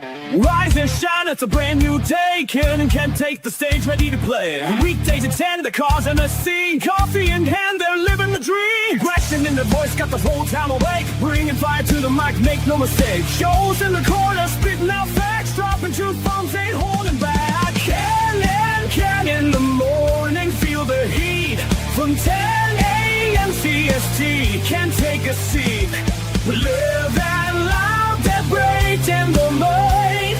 Rise and shine, it's a brand new day. Ken can take the stage, ready to play. Weekdays at 10, the cars and the scene. Coffee in hand, they're living the dream. Aggression in the voice, got the whole town awake. Bringing fire to the mic, make no mistake. Shows in the corner, spitting out facts. Dropping truth bombs, ain't holding back. Ken in the morning, feel the heat. From 10 a.m. CST, can take a seat. We live and loud, that break in the mind.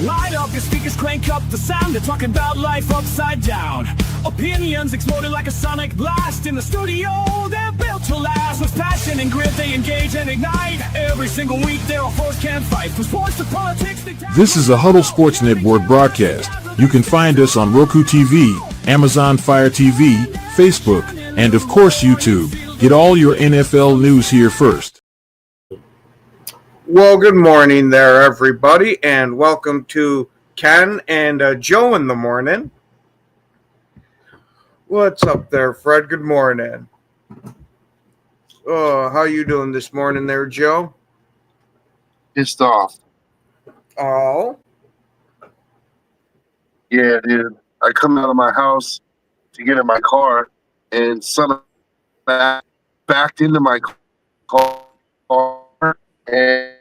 Light up your speakers, crank up the sound. They're talking about life upside down. Opinions exploding like a sonic blast. In the studio, they're built to last. With passion and grit, they engage and ignite. Every single week, they're a force can't fight. From sports to politics, This is a Huddle Sports Network broadcast. You can find us on Roku TV, Amazon Fire TV, Facebook, and of course YouTube. Get all your NFL news here first. Well, good morning there, everybody, and welcome to Ken and Joe in the morning. What's up there, Fred? Good morning. Oh, how you doing this morning there, Joe? Pissed off. Oh? Yeah, dude. I come out of my house to get in my car, and someone backed into my car, and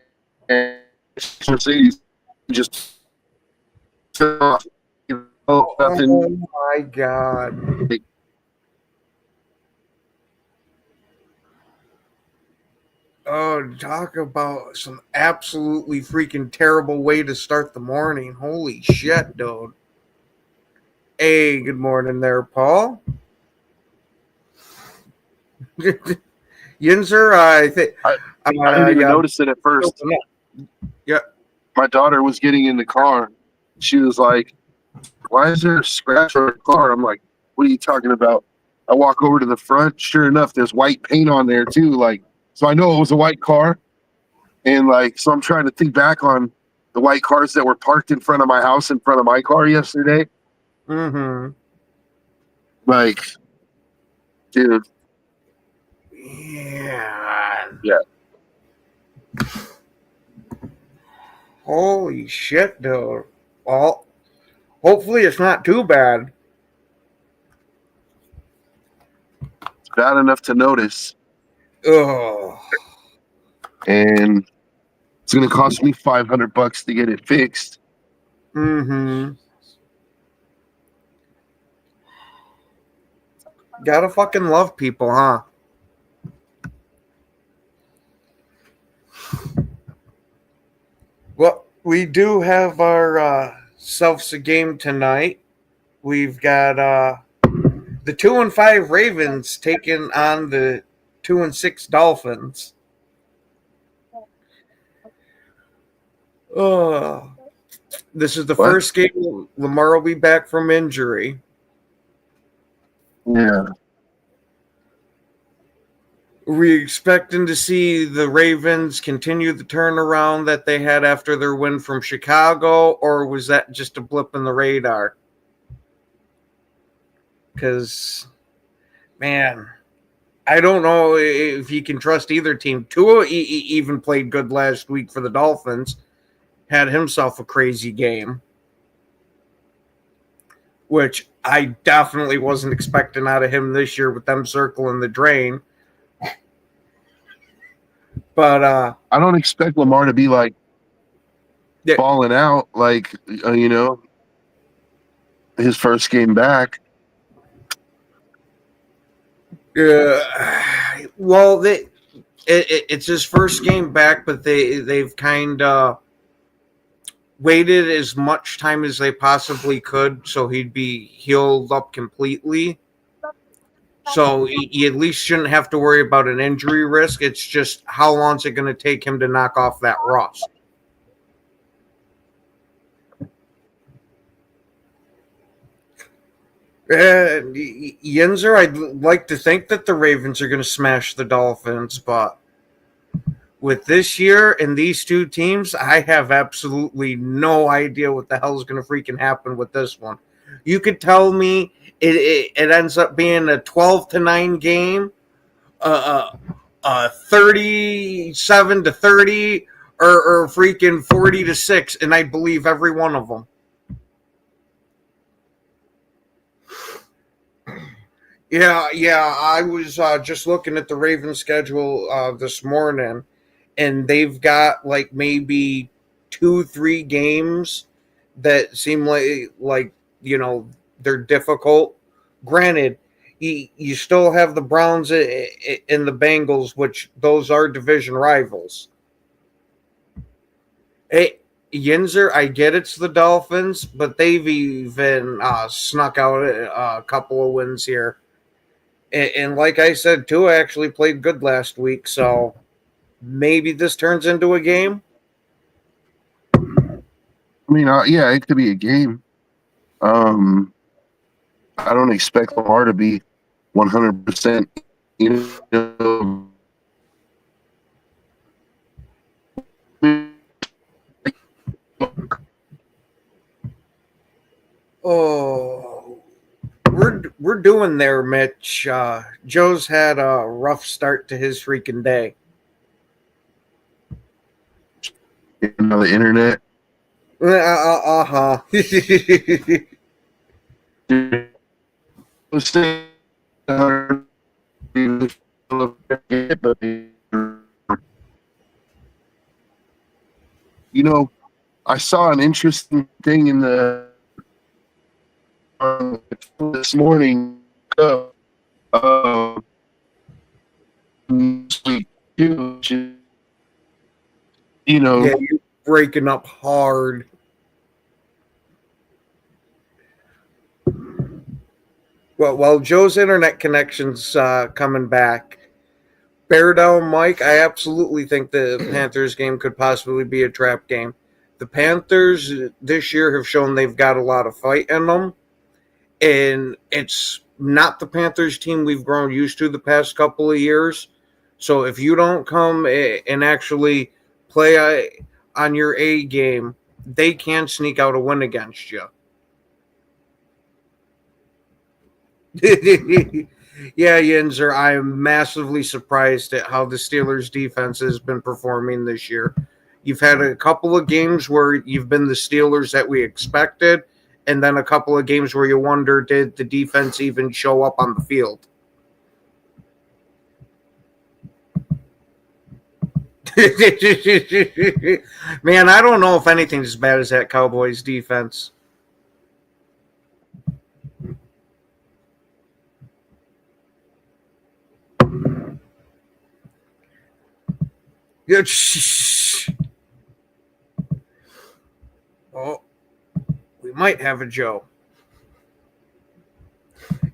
just off. Nothing. Oh my God. Oh, talk about some absolutely freaking terrible way to start the morning. Holy shit, dude. Hey, good morning there, Paul. Yinzer, I think I didn't even notice it at first. Yeah. My daughter was getting in the car. She was like, "Why is there a scratch on her car?" I'm like, "What are you talking about?" I walk over to the front. Sure enough, there's white paint on there too. Like, so I know it was a white car. And like, so I'm trying to think back on the white cars that were parked in front of my house, in front of my car yesterday. Mm-hmm. Like, dude. Yeah. Yeah. Holy shit, dude. Well, hopefully it's not too bad. It's bad enough to notice. Ugh. And it's going to cost me $500 to get it fixed. Mm-hmm. Gotta fucking love people, huh? Well, we do have our selves a game tonight. We've got the 2-5 Ravens taking on the 2-6 Dolphins. This is the first game Lamar will be back from injury. Yeah. We're expecting to see the Ravens continue the turnaround that they had after their win from Chicago, or was that just a blip in the radar? Because, man, I don't know if you can trust either team. Tua even played good last week for the Dolphins, had himself a crazy game, which I definitely wasn't expecting out of him this year with them circling the drain. But I don't expect Lamar to be like balling out like his first game back. Well, it's his first game back, but they've kind of waited as much time as they possibly could so he'd be healed up completely. So you at least shouldn't have to worry about an injury risk. It's just how long is it going to take him to knock off that rust? Yinzer, I'd like to think that the Ravens are going to smash the Dolphins, but with this year and these two teams, I have absolutely no idea what the hell is going to freaking happen with this one. You could tell me it ends up being a 12-9 game, a 37-30 or freaking 40-6, and I believe every one of them. Yeah. I was just looking at the Ravens schedule this morning, and they've got like maybe 2-3 games that seem like they're difficult. Granted, you still have the Browns and the Bengals, which those are division rivals. Hey, Yinzer, I get it's the Dolphins, but they've even snuck out a couple of wins here. And like I said, Tua actually played good last week, so maybe this turns into a game. I mean, yeah, it could be a game. I don't expect Lamar to be 100%. You know, Oh, we're doing there, Mitch. Joe's had a rough start to his freaking day. the internet. Uh-huh. You know, I saw an interesting thing in the this morning. You know, Yeah, you're breaking up hard. Well, Joe's internet connection's coming back. Bear down, Mike. I absolutely think the Panthers game could possibly be a trap game. The Panthers this year have shown they've got a lot of fight in them, and it's not the Panthers team we've grown used to the past couple of years. So if you don't come and actually play on your A game, they can sneak out a win against you. Yeah, Yinzer, I'm massively surprised at how the Steelers' defense has been performing this year. You've had a couple of games where you've been the Steelers that we expected, and then a couple of games where you wonder, did the defense even show up on the field? Man, I don't know if anything's as bad as that Cowboys defense. Oh, we might have a Joe.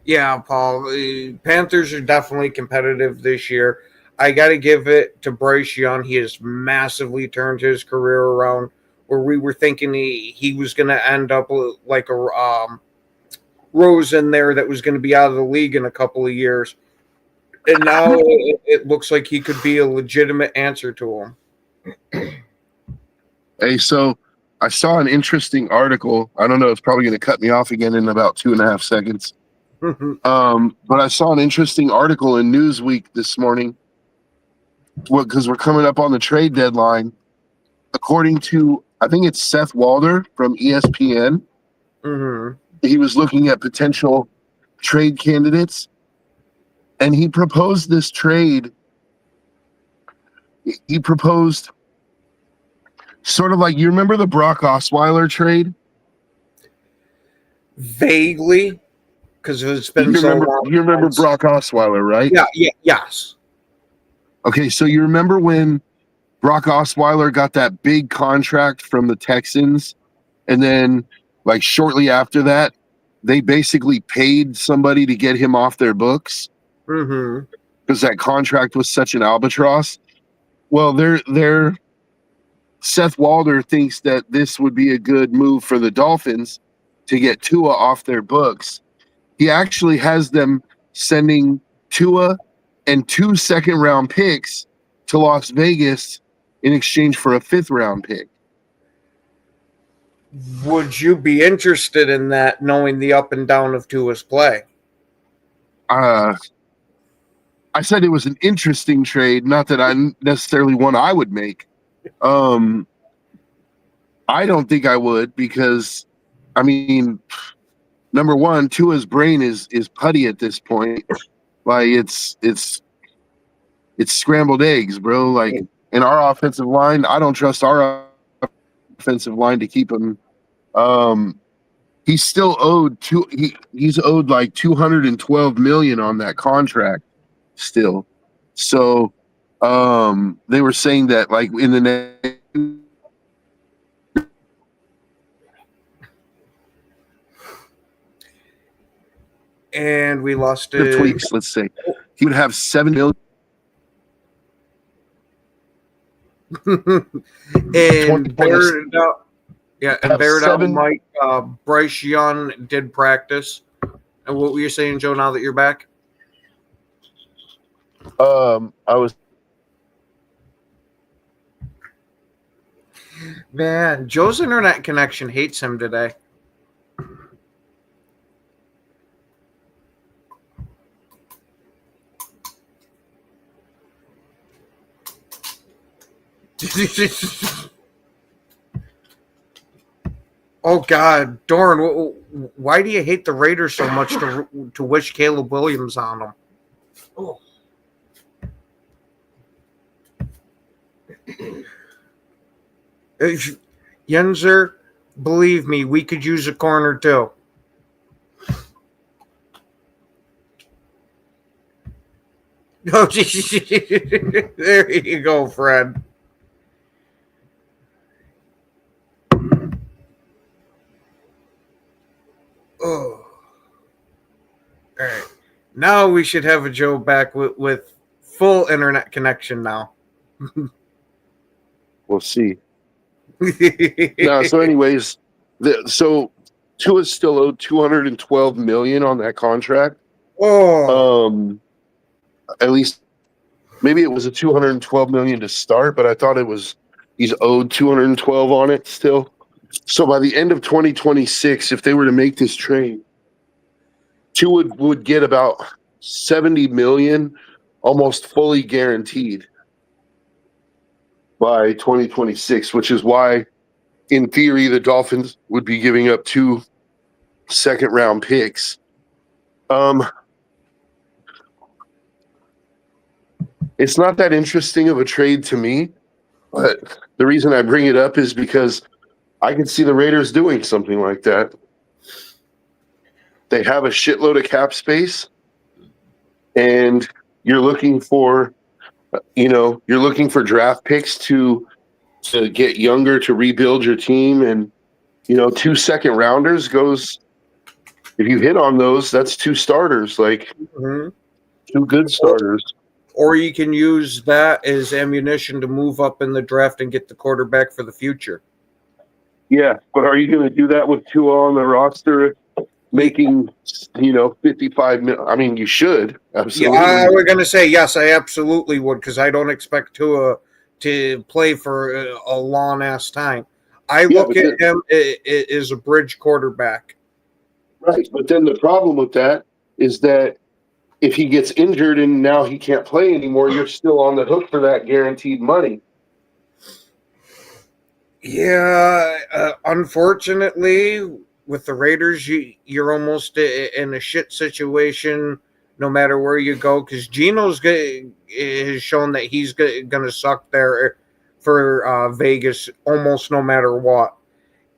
Yeah, Paul. The Panthers are definitely competitive this year. I got to give it to Bryce Young. He has massively turned his career around. Where we were thinking he was going to end up like a Rose in there that was going to be out of the league in a couple of years. And now it looks like he could be a legitimate answer to him. Hey, so I saw an interesting article. I don't know, it's probably going to cut me off again in about 2.5 seconds. But I saw an interesting article in Newsweek this morning because we're coming up on the trade deadline. According to, I think it's Seth Walder from ESPN, he was looking at potential trade candidates, and he proposed this trade. He proposed sort of like, you remember the Brock Osweiler trade? Vaguely, because it's been so long. You remember Brock Osweiler, right? Yes. Okay, so you remember when Brock Osweiler got that big contract from the Texans, and then like shortly after that, they basically paid somebody to get him off their books because that contract was such an albatross. Well, they're Seth Walder thinks that this would be a good move for the Dolphins to get Tua off their books. He actually has them sending Tua and 2 second-round picks to Las Vegas in exchange for a 5th-round pick. Would you be interested in that, knowing the up and down of Tua's play? I said it was an interesting trade, not that I necessarily one I would make. I don't think I would because, I mean, number one, Tua's brain is putty at this point. Like it's scrambled eggs, bro. Like in our offensive line, I don't trust our offensive line to keep him. He's still owed he's owed like $212 million on that contract still. So they were saying that like in the next And we lost it. tweaks, let's say, he would have $7 million. And bared out, and bared out seven- Mike. Bryce Young did practice. And what were you saying, Joe? Now that you're back, I was man. Joe's internet connection hates him today. Oh God, Doran, why do you hate the Raiders so much to wish Caleb Williams on them? Oh. Yenzer, believe me, we could use a corner too. Oh, there you go, Fred. Oh. All right. Now we should have a Joe back with full internet connection now. We'll see. No, so anyways, so Tua's still owed $212 million on that contract. Oh. At least maybe it was a $212 million to start, but I thought he's owed $212 on it still. So by the end of 2026, if they were to make this trade, Tua would get about $70 million, almost fully guaranteed by 2026, which is why, in theory, the Dolphins would be giving up 2 second-round picks. It's not that interesting of a trade to me, but the reason I bring it up is because I can see the Raiders doing something like that. They have a shitload of cap space, and you're looking for draft picks to get younger, to rebuild your team, and 2 second rounders goes. If you hit on those, that's 2 starters, like 2 good starters. Or you can use that as ammunition to move up in the draft and get the quarterback for the future. Yeah, but are you going to do that with Tua on the roster, making 55 million? I mean, you should absolutely. Yeah, I was going to say yes. I absolutely would, because I don't expect Tua to play for a long ass time. I look at him as a bridge quarterback. Right, but then the problem with that is that if he gets injured and now he can't play anymore, you're still on the hook for that guaranteed money. Yeah, unfortunately, with the Raiders, you're almost in a shit situation no matter where you go, because Geno's has shown that he's going to suck there for Vegas almost no matter what.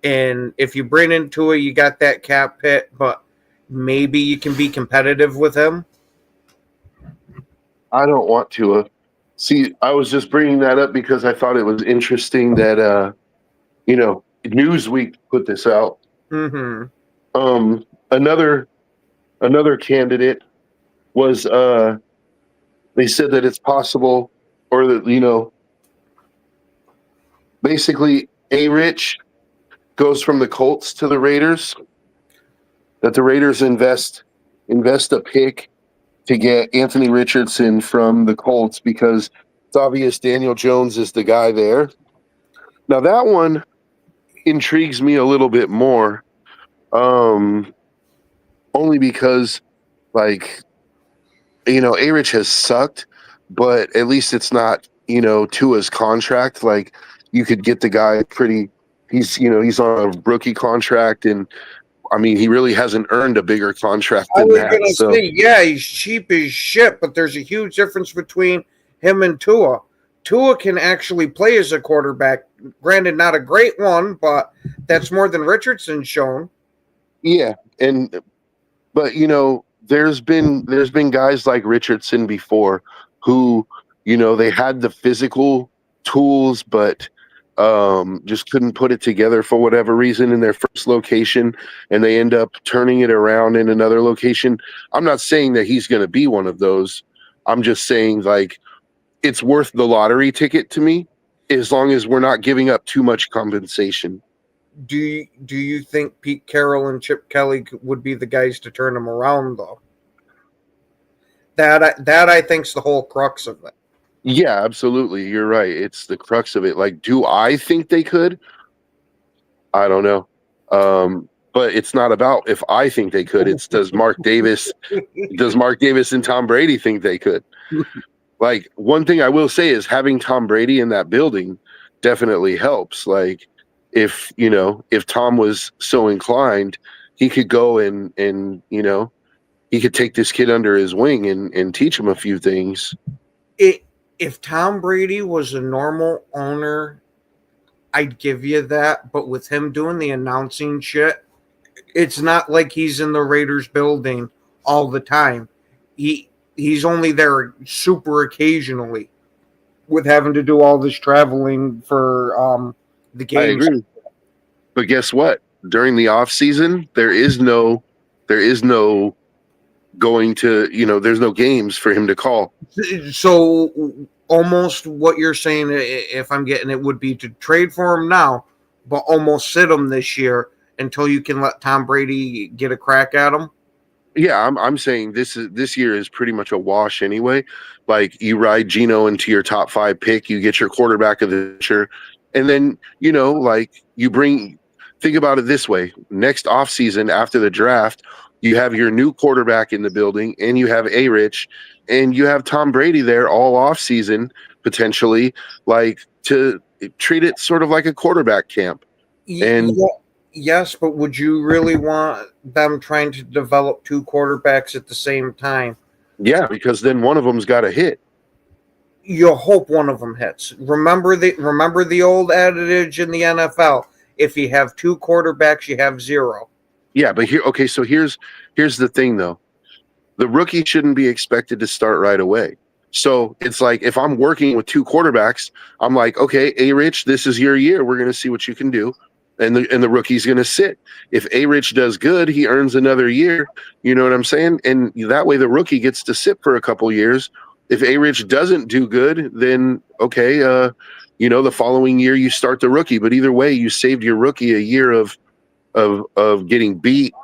And if you bring in Tua, you got that cap hit, but maybe you can be competitive with him. I don't want Tua. See, I was just bringing that up because I thought it was interesting that Newsweek put this out. Mm-hmm. Another candidate was they said that it's possible, or that basically A-Rich goes from the Colts to the Raiders. That the Raiders invest a pick to get Anthony Richardson from the Colts because it's obvious Daniel Jones is the guy there. Now that one intrigues me a little bit more, only because, like, A-Rich has sucked, but at least it's not, Tua's contract. Like, you could get the guy pretty. He's on a rookie contract, and I mean, he really hasn't earned a bigger contract I than was that. gonna So say, yeah, he's cheap as shit, but there's a huge difference between him and Tua. Tua can actually play as a quarterback. Granted, not a great one, but that's more than Richardson's shown. yeah, but there's been guys like Richardson before who they had the physical tools, but just couldn't put it together for whatever reason in their first location, and they end up turning it around in another location. I'm not saying that he's going to be one of those. I'm just saying, like, it's worth the lottery ticket to me, as long as we're not giving up too much compensation. Do you think Pete Carroll and Chip Kelly would be the guys to turn him around though? That I think's the whole crux of it. Yeah, absolutely. You're right. It's the crux of it. Like, do I think they could? I don't know. But it's not about if I think they could. It's does Mark Davis and Tom Brady think they could? Like, one thing I will say is having Tom Brady in that building definitely helps. Like, if Tom was so inclined, he could go and he could take this kid under his wing and teach him a few things. If Tom Brady was a normal owner, I'd give you that. But with him doing the announcing shit, it's not like he's in the Raiders building all the time. He's only there super occasionally with having to do all this traveling for the I games. agree. But guess what? During the off season, there is no going to, there's no games for him to call. So almost what you're saying, if I'm getting it, would be to trade for him now, but almost sit him this year until you can let Tom Brady get a crack at him. Yeah, I'm saying this year is pretty much a wash anyway. Like, you ride Geno into your top 5 pick, you get your quarterback of the year, and then like, think about it this way: next offseason after the draft, you have your new quarterback in the building, and you have A-Rich, and you have Tom Brady there all offseason potentially, like, to treat it sort of like a quarterback camp. And Yeah, yes, but would you really want them trying to develop two quarterbacks at the same time? yeah, because then one of them's got a hit. You hope one of them hits. Remember the old adage in the NFL: if you have two quarterbacks, you have zero. Yeah, but here's the thing though. The rookie shouldn't be expected to start right away. So it's like, if I'm working with two quarterbacks, I'm like, okay, A-Rich, this is your year. We're going to see what you can do. And the rookie's going to sit. If A-Rich does good, he earns another year. You know what I'm saying? And that way the rookie gets to sit for a couple years. If A-Rich doesn't do good, then okay, the following year you start the rookie. But either way, you saved your rookie a year of getting beat,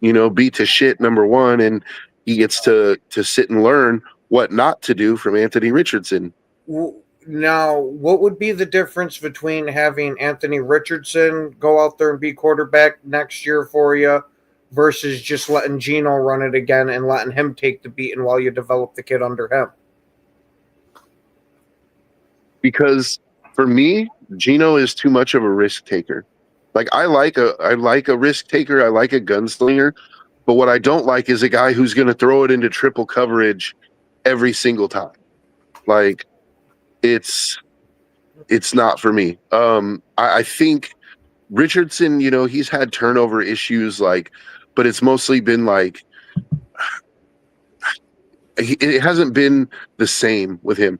beat to shit, number one, and he gets to sit and learn what not to do from Anthony Richardson. Now, what would be the difference between having Anthony Richardson go out there and be quarterback next year for you versus just letting Geno run it again and letting him take the beating while you develop the kid under him? Because for me, Geno is too much of a risk taker. Like, I like a risk taker, I like a gunslinger, but what I don't like is a guy who's going to throw it into triple coverage every single time. Like, it's not for me. I think Richardson, he's had turnover issues, like, but it's mostly been like, it hasn't been the same with him.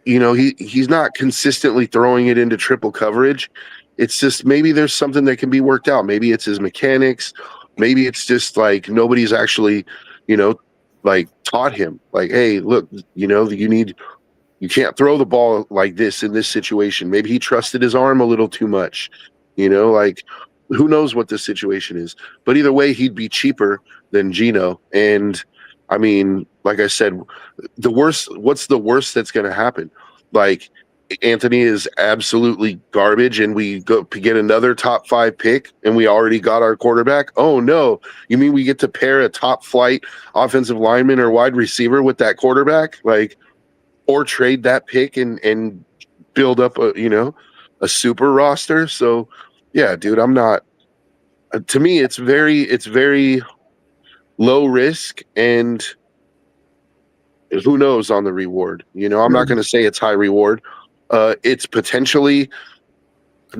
He's not consistently throwing it into triple coverage. It's just, maybe there's something that can be worked out. Maybe it's his mechanics. Maybe it's just like nobody's actually, like, taught him, like, hey, look, you can't throw the ball like this in this situation. Maybe he trusted his arm a little too much, like, who knows what the situation is. But either way, he'd be cheaper than Geno. And I mean, like I said, what's the worst that's going to happen? Like, Anthony is absolutely garbage and we go get another top 5 pick and we already got our quarterback? Oh no. You mean we get to pair a top flight offensive lineman or wide receiver with that quarterback? Like, or trade that pick and build up a super roster. So yeah, dude, I'm not, to me, it's very low risk and who knows on the reward. I'm not going to say it's high reward. It's potentially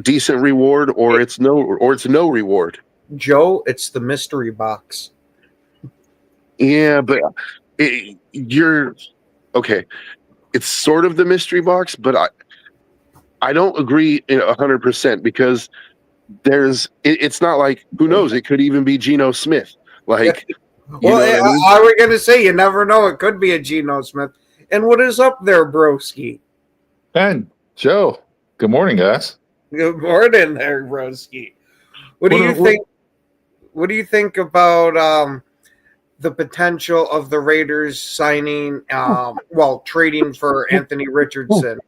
decent reward, or it's no reward. Joe, it's the mystery box. Yeah, but you're okay. It's sort of the mystery box, but I don't agree 100% because it's not like, who knows, it could even be Geno Smith. Like, well, I was going to say, you never know. It could be a Geno Smith. And what is up there, broski? Ben, Joe, good morning, guys. Good morning there, broski. What do you think? What do you think about the potential of the Raiders signing, trading for Anthony Richardson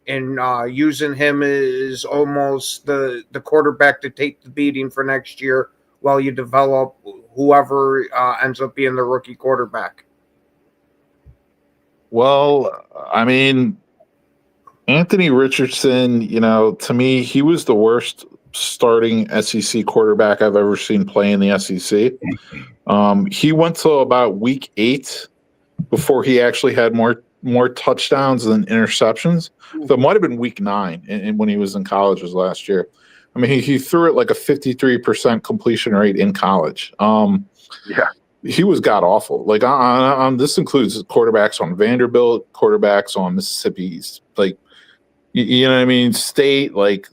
and using him as almost the quarterback to take the beating for next year while you develop whoever ends up being the rookie quarterback? Well, I mean, Anthony Richardson, to me, he was the worst starting SEC quarterback I've ever seen play in the SEC. He went till about week 8 before he actually had more touchdowns than interceptions. So it might have been week 9 and when he was in college was last year. I mean, he threw it like a 53% completion rate in college. Yeah. He was god awful. Like this includes quarterbacks on Vanderbilt, quarterbacks on Mississippi's, like you know what I mean, state, like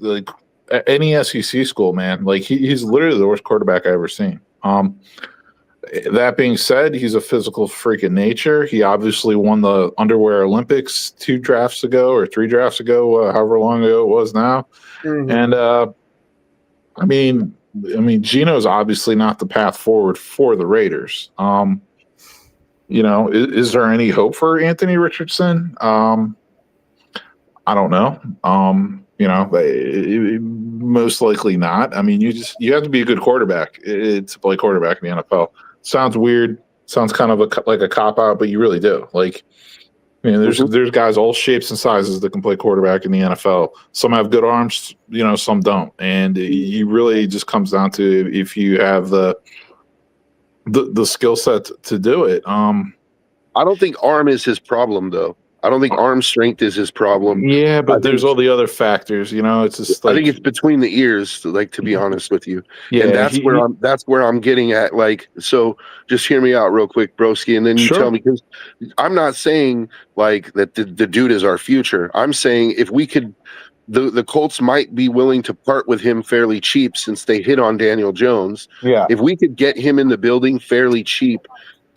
any SEC school, man. Like he's literally the worst quarterback I ever seen. That being said, he's a physical freak in nature. He obviously won the underwear Olympics 2 drafts ago or 3 drafts ago, however long ago it was now. Mm-hmm. And I mean, Geno's obviously not the path forward for the Raiders. Is there any hope for Anthony Richardson? I don't know. Most likely not. I mean, you have to be a good quarterback to play quarterback in the NFL. Sounds weird. Sounds kind of like a cop out, but you really do. Like, there's guys all shapes and sizes that can play quarterback in the NFL. Some have good arms, some don't, and it really just comes down to if you have the skill set to do it. I don't think arm is his problem, though. I don't think arm strength is his problem. Yeah, but there's all the other factors. It's just like, I think it's between the ears. Like, to be honest with you, yeah, and that's where I'm getting at. Like, so just hear me out real quick, broski, and then you tell me, because I'm not saying like that the dude is our future. I'm saying if we could, the Colts might be willing to part with him fairly cheap since they hit on Daniel Jones. Yeah, if we could get him in the building fairly cheap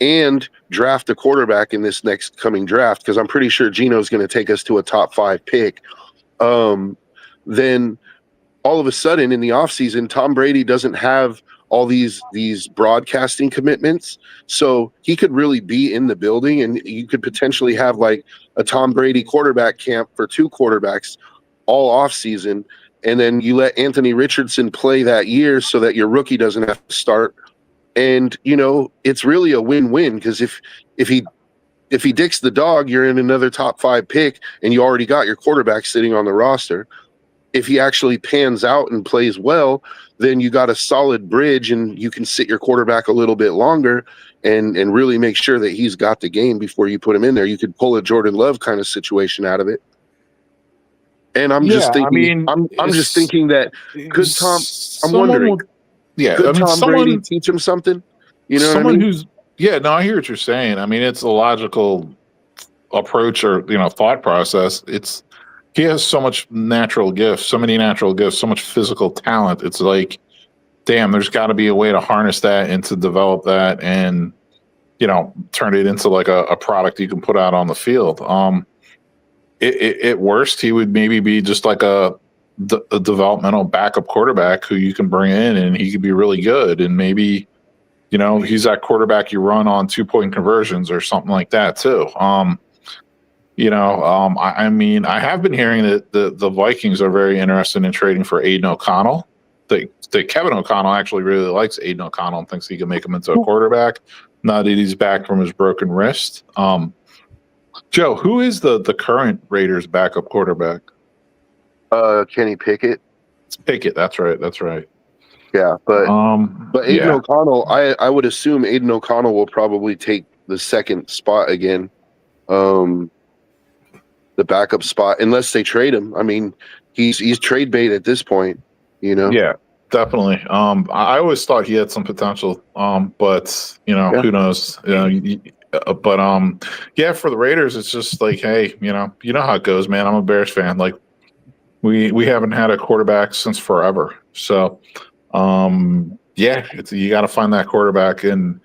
and draft a quarterback in this next coming draft, because I'm pretty sure Geno's going to take us to a top 5 pick, then all of a sudden in the offseason, Tom Brady doesn't have all these broadcasting commitments. So he could really be in the building, and you could potentially have like a Tom Brady quarterback camp for 2 quarterbacks all offseason. And then you let Anthony Richardson play that year so that your rookie doesn't have to start. And, it's really a win-win, because if he dicks the dog, you're in another top 5 pick and you already got your quarterback sitting on the roster. If he actually pans out and plays well, then you got a solid bridge and you can sit your quarterback a little bit longer and really make sure that he's got the game before you put him in there. You could pull a Jordan Love kind of situation out of it. And I'm just thinking, I'm just thinking that could Tom, I'm wondering. Could Tom Brady teach him something? Someone who's I hear what you're saying. I mean, it's a logical approach or thought process. He has so much natural gifts, so many natural gifts, so much physical talent. It's like, damn, there's got to be a way to harness that and to develop that and turn it into like a product you can put out on the field. At worst, he would maybe be just like a developmental backup quarterback who you can bring in and he could be really good. And maybe, he's that quarterback you run on 2-point conversions or something like that too. I mean, I have been hearing that the Vikings are very interested in trading for Aiden O'Connell. That Kevin O'Connell actually really likes Aiden O'Connell and thinks he can make him into a quarterback now that he's back from his broken wrist. Joe, who is the current Raiders backup quarterback? Kenny Pickett. It's Pickett. That's right. That's right. Yeah, but Aiden O'Connell, I would assume Aiden O'Connell will probably take the second spot again, the backup spot, unless they trade him. I mean, he's trade bait at this point, Yeah, definitely. I always thought he had some potential, but who knows? Yeah, for the Raiders, it's just like, hey, you know how it goes, man. I'm a Bears fan. Like, we haven't had a quarterback since forever, so yeah, you got to find that quarterback in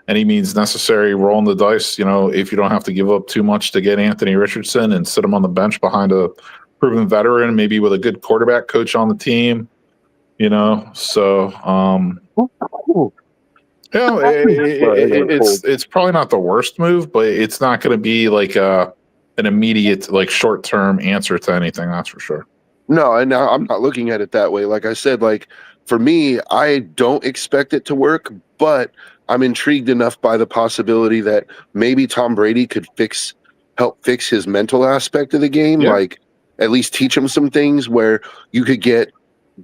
any means necessary. Rolling the dice, if you don't have to give up too much to get Anthony Richardson and sit him on the bench behind a proven veteran, maybe with a good quarterback coach on the team. So it's probably not the worst move, but it's not going to be like an immediate, like, short-term answer to anything. That's for sure. No, and I'm not looking at it that way. Like I said, like, for me, I don't expect it to work, but I'm intrigued enough by the possibility that maybe Tom Brady could help fix his mental aspect of the game. Yeah. Like, at least teach him some things where you could get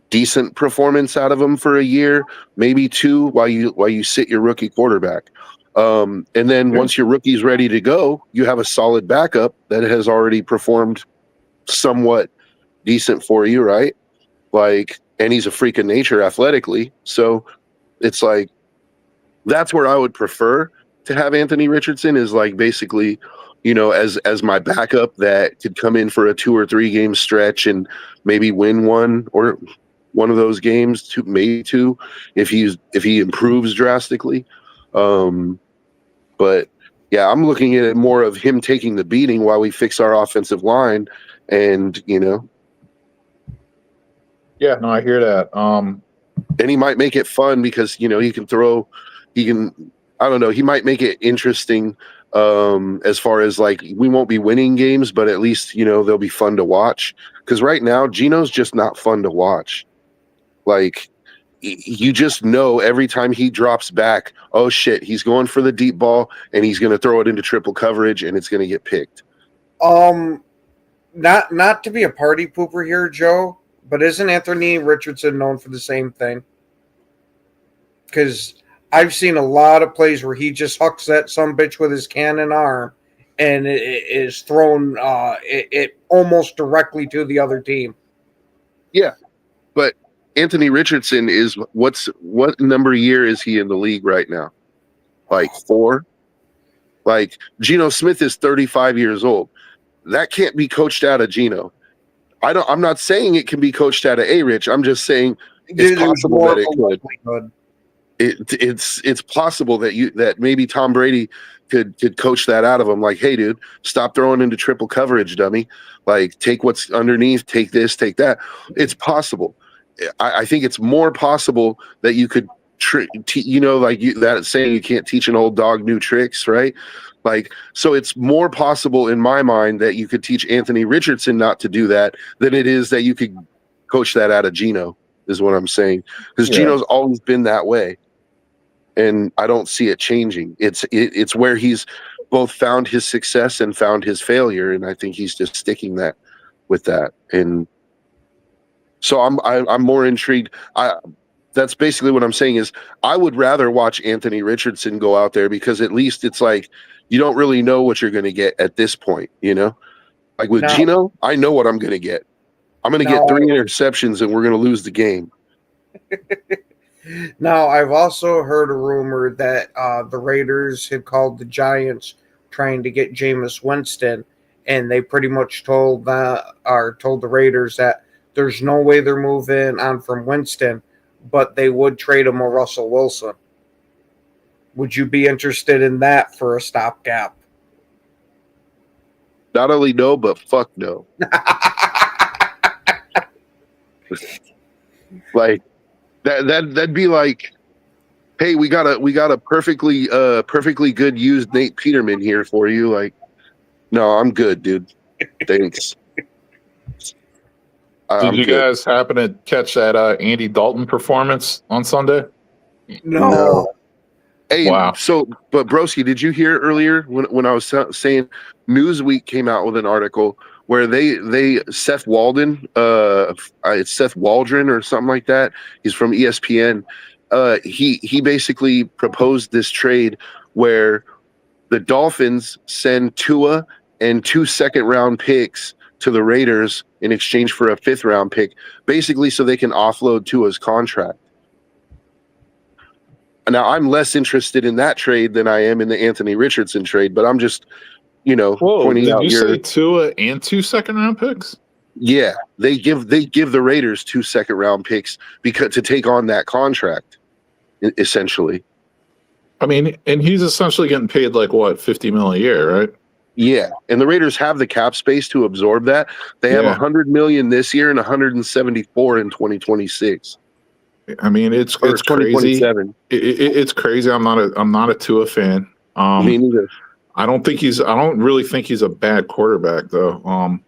decent performance out of him for a year, maybe two, while you sit your rookie quarterback. And then once your rookie's ready to go, you have a solid backup that has already performed somewhat decent for you, right? Like, and he's a freak of nature athletically. So it's like, that's where I would prefer to have Anthony Richardson, is like basically, as my backup that could come in for a 2 or 3 game stretch and maybe win one of those games, maybe two, if he improves drastically. But yeah, I'm looking at it more of him taking the beating while we fix our offensive line, and Yeah, no, I hear that. and he might make it fun because he can I don't know, he might make it interesting, as far as, like, we won't be winning games, but at least they'll be fun to watch, because right now Geno's just not fun to watch. Like, you just know every time he drops back, oh shit, he's going for the deep ball and he's going to throw it into triple coverage and it's going to get picked. Not to be a party pooper here, Joe, but isn't Anthony Richardson known for the same thing? Because I've seen a lot of plays where he just hucks that sumbitch with his cannon arm, and it is thrown it almost directly to the other team. Yeah, but Anthony Richardson is what number year is he in the league right now? Like 4? Like, Geno Smith is 35 years old. That can't be coached out of Geno. I'm not saying it can be coached out of A-Rich. I'm just saying it's possible that it could. It's possible that maybe Tom Brady could coach that out of him. Like, hey, dude, stop throwing into triple coverage, dummy. Like, take what's underneath, take this, take that. It's possible. I think it's more possible that you could, that saying, you can't teach an old dog new tricks, right? Like, so it's more possible in my mind that you could teach Anthony Richardson not to do that than it is that you could coach that out of Geno, is what I'm saying. Because Geno's always been that way, and I don't see it changing. It's where he's both found his success and found his failure, and I think he's just sticking with that. And so I'm more intrigued. That's basically what I'm saying, is I would rather watch Anthony Richardson go out there, because at least it's like, you don't really know what you're going to get at this point, Like with Geno, I know what I'm going to get. I'm going to get 3 interceptions and we're going to lose the game. Now, I've also heard a rumor that the Raiders had called the Giants trying to get Jameis Winston, and they pretty much told the Raiders that there's no way they're moving on from Winston, but they would trade him a Russell Wilson. Would you be interested in that for a stopgap? Not only no, but fuck no. Like, that'd be like, hey, we got a perfectly good used Nate Peterman here for you. Like, No, I'm good, dude. Thanks. Did I'm you good. guys happen to catch that Andy Dalton performance on Sunday? No. Hey, Wow. so, but Broski, did you hear earlier when I was saying Newsweek came out with an article where they Seth Walden, it's Seth Waldron or something like that. He's from ESPN. He basically proposed this trade where the Dolphins send Tua and 2 second-round picks to the Raiders in exchange for a 5th-round pick, basically so they can offload Tua's contract. Now, I'm less interested in that trade than I am in the Anthony Richardson trade, but I'm just, Whoa, pointing did out you your. say Tua and 2 second-round picks? Yeah, they give the Raiders 2 second-round picks because to take on that contract, essentially. I mean, and he's essentially getting paid like what, $50 million a year, right? Yeah, and the Raiders have the cap space to absorb that. They have Yeah. $100 million this year and 174 in 2026 I mean, it's or crazy. 2027. It's crazy. I'm not a Tua fan. Me neither. I don't really think he's a bad quarterback though.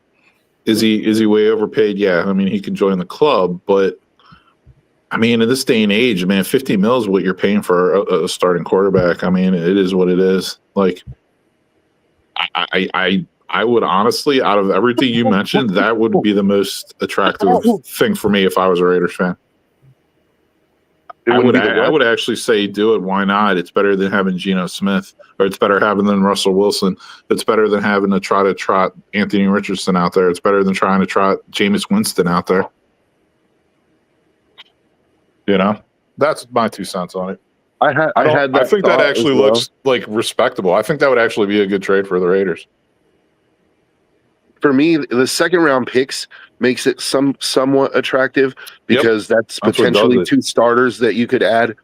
Is he way overpaid? Yeah. I mean, he could join the club, but I mean, in this day and age, man, 50 mil is what you're paying for a starting quarterback. I mean, it is what it is. Like, I would honestly, out of everything you mentioned, that would be the most attractive thing for me if I was a Raiders fan. I would actually say do it. Why not? It's better than having Geno Smith, or it's better having than Russell Wilson. It's better than having to try to trot Anthony Richardson out there. It's better than trying to trot Jameis Winston out there. That's my 2 cents on it. I think that actually looks like respectable. I think that would actually be a good trade for the Raiders. For me, the second-round picks makes it somewhat attractive because that's potentially 2 starters that you could add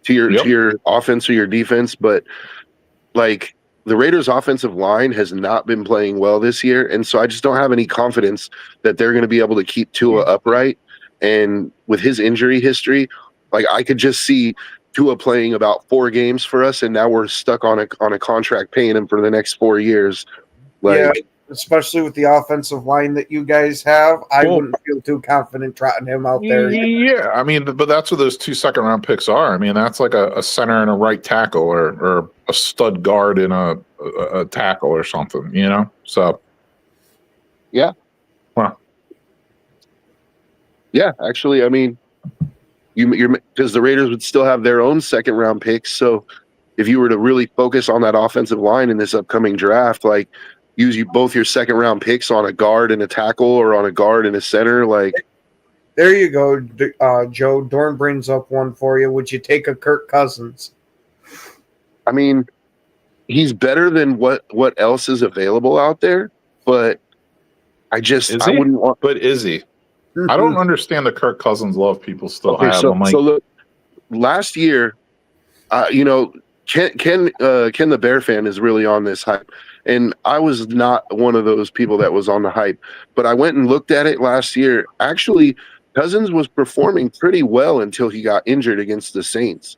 to your offense or your defense. But like the Raiders' offensive line has not been playing well this year, and so I just don't have any confidence that they're going to be able to keep Tua upright. And with his injury history, like I could just see Tua playing about 4 games for us, and now we're stuck on a contract paying him for the next 4 years. Yeah, especially with the offensive line that you guys have, I wouldn't feel too confident trotting him out there. Yeah, I mean, but that's what those 2 second-round picks are. I mean, that's like a center and a right tackle, or a stud guard and a tackle or something, So, yeah, well, yeah. Actually, I mean, you're because the Raiders would still have their own second-round picks. So, if you were to really focus on that offensive line in this upcoming draft, like use both your second-round picks on a guard and a tackle, or on a guard and a center, like. There you go, Joe. Dorn brings up one for you. Would you take a Kirk Cousins? I mean, he's better than what else is available out there, but I wouldn't want. But is he? I don't understand the Kirk Cousins love people still have. So look, last year, Ken the Bear fan is really on this hype, and I was not one of those people that was on the hype. But I went and looked at it last year. Actually, Cousins was performing pretty well until he got injured against the Saints.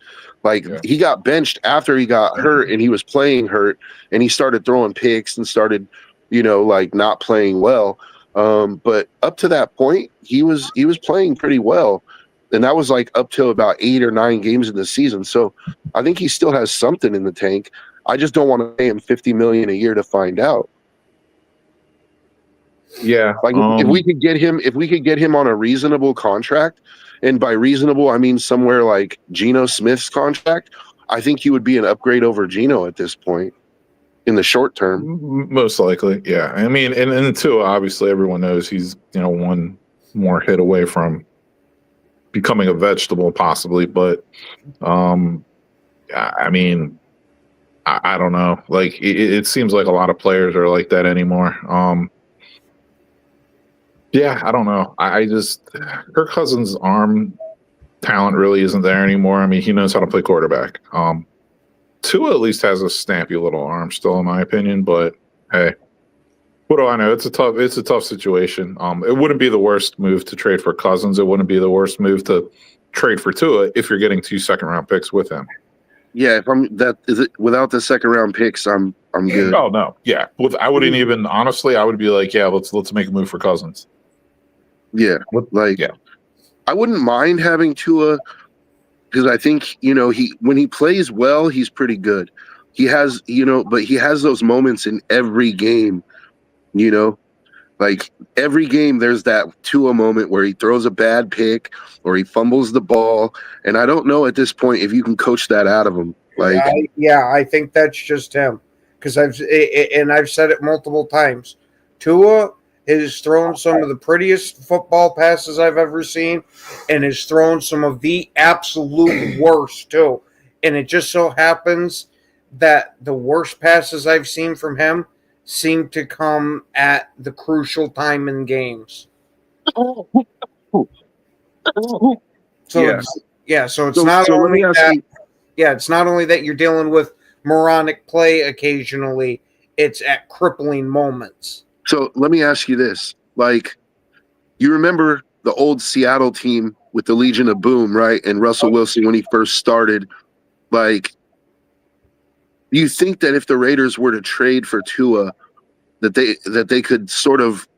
He got benched after he got hurt, and he was playing hurt, and he started throwing picks and started, not playing well. But up to that point, he was playing pretty well, and that was up till about 8 or 9 games in the season. So I think he still has something in the tank. I just don't want to pay him $50 million a year to find out. Yeah, if we could get him on a reasonable contract, and by reasonable I mean somewhere like Geno Smith's contract, I think he would be an upgrade over Geno at this point in the short term. Most likely, yeah. I mean, and two, obviously, everyone knows he's one more hit away from becoming a vegetable, possibly. But I mean, I don't know. It seems like a lot of players are like that anymore. Yeah, I don't know. I just Kirk Cousins' arm talent really isn't there anymore. I mean, he knows how to play quarterback. Tua at least has a snappy little arm still, in my opinion. But hey, what do I know? It's a tough situation. It wouldn't be the worst move to trade for Cousins. It wouldn't be the worst move to trade for Tua if you're getting 2 second-round picks with him. Yeah, if I'm that is it without the second round picks, I'm good. Oh no, yeah. I wouldn't even honestly. I would be like, yeah, let's make a move for Cousins. Yeah, like Yeah. I wouldn't mind having Tua because I think he when he plays well, he's pretty good. He has but he has those moments in every game. You know, like every game, there's that Tua moment where he throws a bad pick or he fumbles the ball, and I don't know at this point if you can coach that out of him. Like, I think that's just him because I've said it multiple times. Tua has thrown some of the prettiest football passes I've ever seen, and has thrown some of the absolute worst too. And it just so happens that the worst passes I've seen from him seem to come at the crucial time in games. So yeah. so it's So, not so let only me ask that. you. Yeah, it's not only that you're dealing with moronic play occasionally, it's at crippling moments. So let me ask you this: like, you remember the old Seattle team with the Legion of Boom, right? And Russell Wilson when he first started. Like, do you think that if the Raiders were to trade for Tua, that they could sort of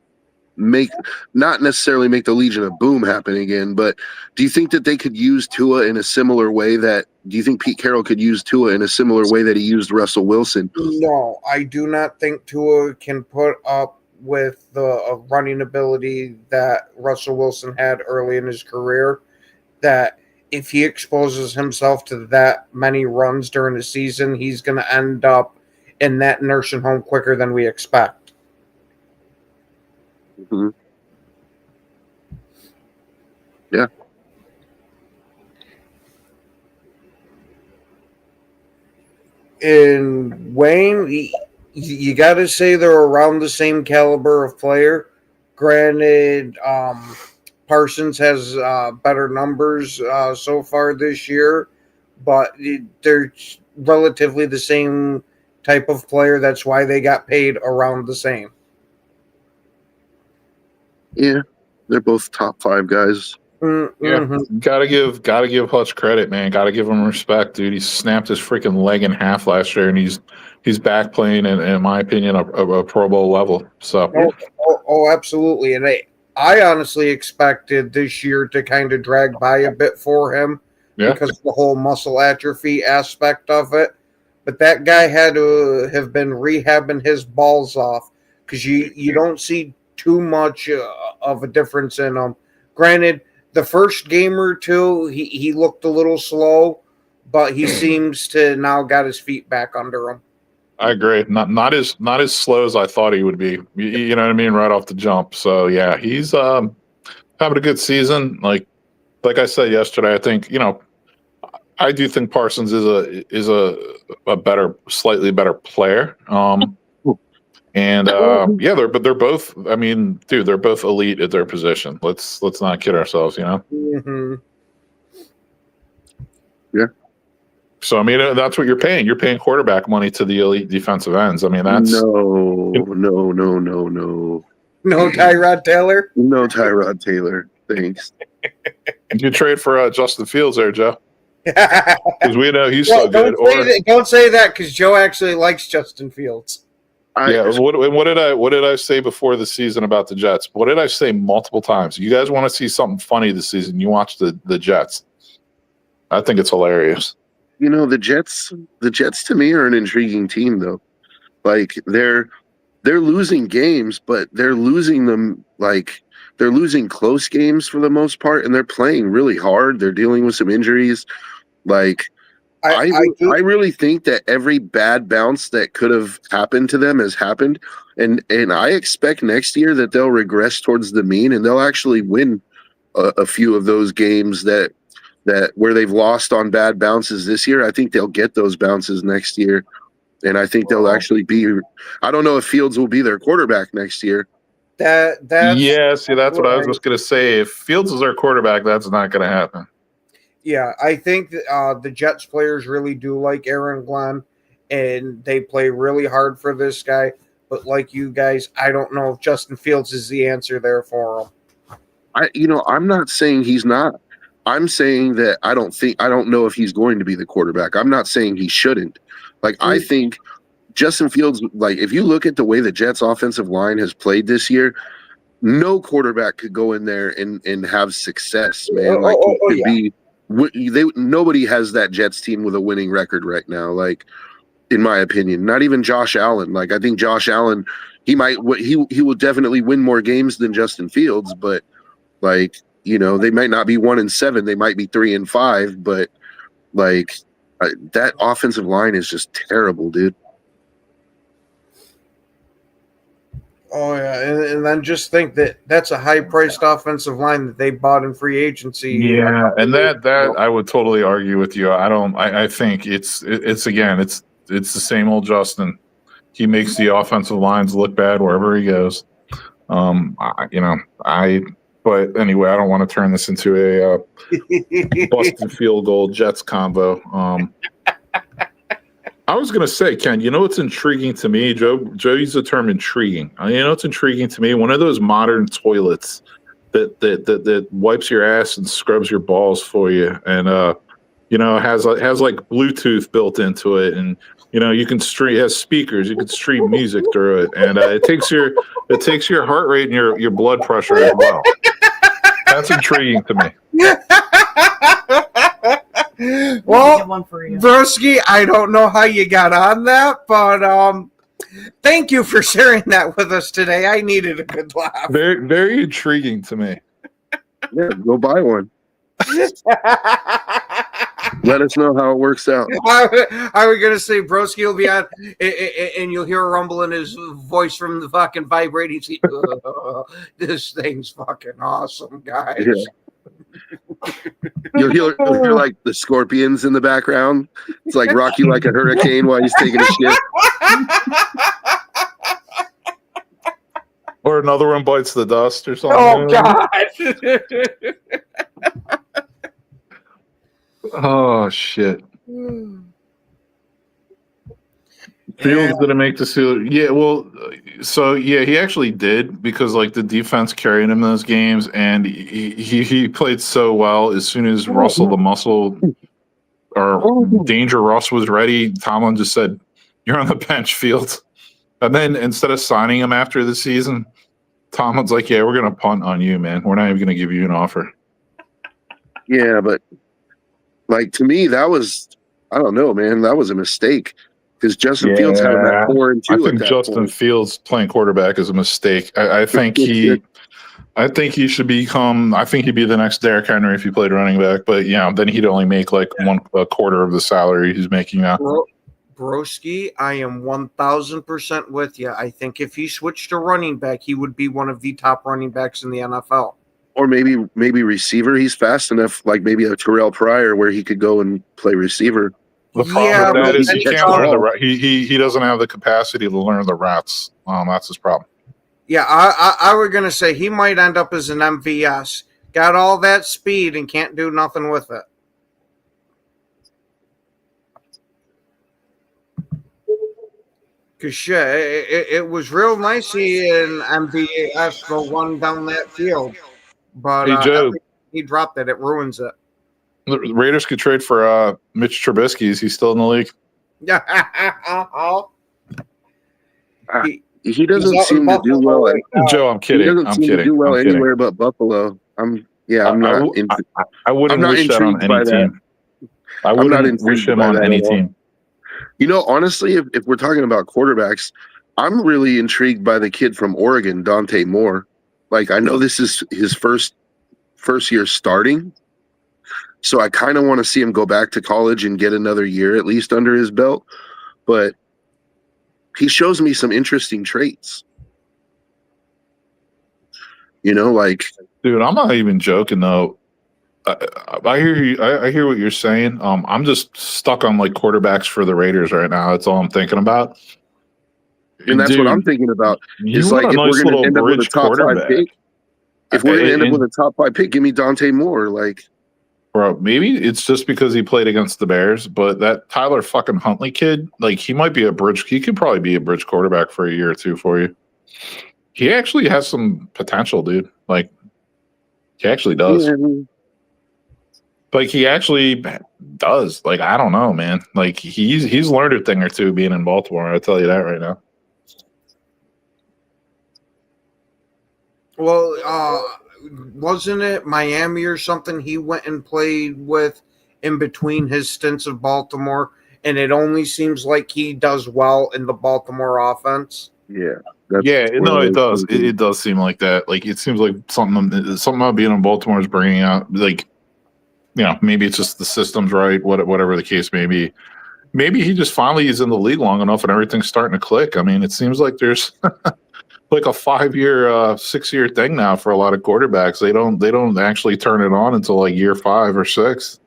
make not necessarily make the Legion of Boom happen again, but do you think that they could use Tua in a similar way do you think Pete Carroll could use Tua in a similar way that he used Russell Wilson? No, I do not think Tua can put up with the running ability that Russell Wilson had early in his career. That if he exposes himself to that many runs during the season, he's going to end up in that nursing home quicker than we expect. Mm-hmm. Yeah. In Wayne, you got to say they're around the same caliber of player. Granted, Parsons has better numbers so far this year, but they're relatively the same type of player. That's why they got paid around the same. Yeah. They're both top 5 guys. Yeah, Mm-hmm. gotta give Hutch credit, man. Gotta give him respect, dude. He snapped his freaking leg in half last year, and he's back playing, in my opinion, a Pro Bowl level. So Absolutely. And I honestly expected this year to kind of drag by a bit for him because of the whole muscle atrophy aspect of it. But that guy had to have been rehabbing his balls off because you don't see too much of a difference in him. Granted, the first game or two, he looked a little slow, but he seems to now got his feet back under him. I agree. Not as slow as I thought he would be. You know what I mean, right off the jump. So yeah, he's having a good season. Like I said yesterday, I think I do think Parsons is a better, slightly better player. And yeah, they're both. I mean, dude, they're both elite at their position. Let's not kid ourselves, Mm-hmm. Yeah. So I mean, that's what you're paying. You're paying quarterback money to the elite defensive ends. I mean, that's No. No Tyrod Taylor? No Tyrod Taylor. Thanks. you trade for Justin Fields there, Joe, because we know he's so good. Don't say that because Joe actually likes Justin Fields. What did I say before the season about the Jets? What did I say multiple times? You guys want to see something funny this season? You watch the Jets. I think it's hilarious. The Jets to me are an intriguing team though. Like they're losing games, but they're losing them like they're losing close games for the most part, and they're playing really hard. They're dealing with some injuries. Like I really think that every bad bounce that could have happened to them has happened, and I expect next year that they'll regress towards the mean and they'll actually win a few of those games that where they've lost on bad bounces this year. I think they'll get those bounces next year, and I think they'll actually be. I don't know if Fields will be their quarterback next year. That's what I was just gonna say. If Fields is their quarterback, that's not gonna happen. Yeah, I think the Jets players really do like Aaron Glenn, and they play really hard for this guy. But like you guys, I don't know if Justin Fields is the answer there for him. I'm not saying he's not. I'm saying that I don't know if he's going to be the quarterback. I'm not saying he shouldn't. Like, I think Justin Fields, like, if you look at the way the Jets offensive line has played this year, no quarterback could go in there and have success, man. Like, he could be. Nobody has that Jets team with a winning record right now. Like, in my opinion, not even Josh Allen. Like, I think Josh Allen, he will definitely win more games than Justin Fields, but like, you know, they might not be 1-7, they might be 3-5, but like that offensive line is just terrible, dude. Oh yeah, and then just think that that's a high-priced offensive line that they bought in free agency. Yeah, and that I would totally argue with you. I think it's the same old Justin. He makes the offensive lines look bad wherever he goes. But anyway, I don't want to turn this into a busted field goal Jets combo. I was going to say, Ken, you know what's intriguing to me? Joe used the term intriguing. You know what's intriguing to me? One of those modern toilets that wipes your ass and scrubs your balls for you, and has like Bluetooth built into it, and you can stream, it has speakers, you can stream music through it, and it takes your heart rate and your blood pressure as well. That's intriguing to me. Well, Broski, I don't know how you got on that, but thank you for sharing that with us today. I needed a good laugh. Very, very intriguing to me. Yeah, go buy one. Let us know how it works out. I was gonna say Broski will be on, and you'll hear a rumble in his voice from the fucking vibrating seat. This thing's fucking awesome, guys. Yeah. You'll hear like the Scorpions in the background. It's like rock you like a hurricane while he's taking a shit. Or another one bites the dust or something. Oh God! Oh shit! Fields didn't make the seal. Yeah, well, he actually did, because like the defense carried him in those games, and he played so well. As soon as Russell the Muscle or Danger Russ was ready, Tomlin just said, "You're on the bench, Fields." And then instead of signing him after the season, Tomlin's like, "Yeah, we're gonna punt on you, man. We're not even gonna give you an offer." Yeah, but like, to me, that was, I don't know, man. That was a mistake. Because Justin Fields had him at 4-2. I think Justin Fields playing quarterback is a mistake. I think he should become. I think he'd be the next Derrick Henry if he played running back. But then he'd only make like a quarter of the salary he's making now. Broski, I am 1,000% with you. I think if he switched to running back, he would be one of the top running backs in the NFL. Or maybe receiver. He's fast enough, like maybe a Terrell Pryor, where he could go and play receiver. The problem with that is he can't learn he doesn't have the capacity to learn the routes. That's his problem. Yeah, I was gonna say he might end up as an MVS. Got all that speed and can't do nothing with it. Cause shit, it was real nice seeing MVS go one down that field, but hey, Joe, he dropped it. It ruins it. The Raiders could trade for Mitch Trubisky. Is he still in the league? He doesn't seem to do well. Joe, I'm kidding. He doesn't seem to do well anywhere but Buffalo. I'm not. I wouldn't wish that on any team. I wouldn't wish him on any team. Honestly, if we're talking about quarterbacks, I'm really intrigued by the kid from Oregon, Dante Moore. Like, I know this is his first year starting. So I kind of want to see him go back to college and get another year at least under his belt. But he shows me some interesting traits. Dude, I'm not even joking though. I hear you. I hear what you're saying. I'm just stuck on like quarterbacks for the Raiders right now. That's all I'm thinking about. And that's what I'm thinking about. It's like, if we're going to end up with a top 5 pick, give me Dante Moore. Like, bro, maybe it's just because he played against the Bears, but that Tyler fucking Huntley kid, like, he could probably be a bridge quarterback for a year or two for you. He actually has some potential, dude. Like, he actually does. Like he actually does. Like I don't know, man. Like he's learned a thing or two being in Baltimore. I'll tell you that right now. Well, wasn't it Miami or something he went and played with in between his stints of Baltimore, and it only seems like he does well in the Baltimore offense? Yeah. Yeah, no, it does. It does seem like that. Like it seems like something about being in Baltimore is bringing out, like, maybe it's just the system's right, whatever the case may be. Maybe he just finally is in the league long enough and everything's starting to click. I mean, it seems like there's like a 5-year, 6-year thing now for a lot of quarterbacks. They don't actually turn it on until like year 5 or 6.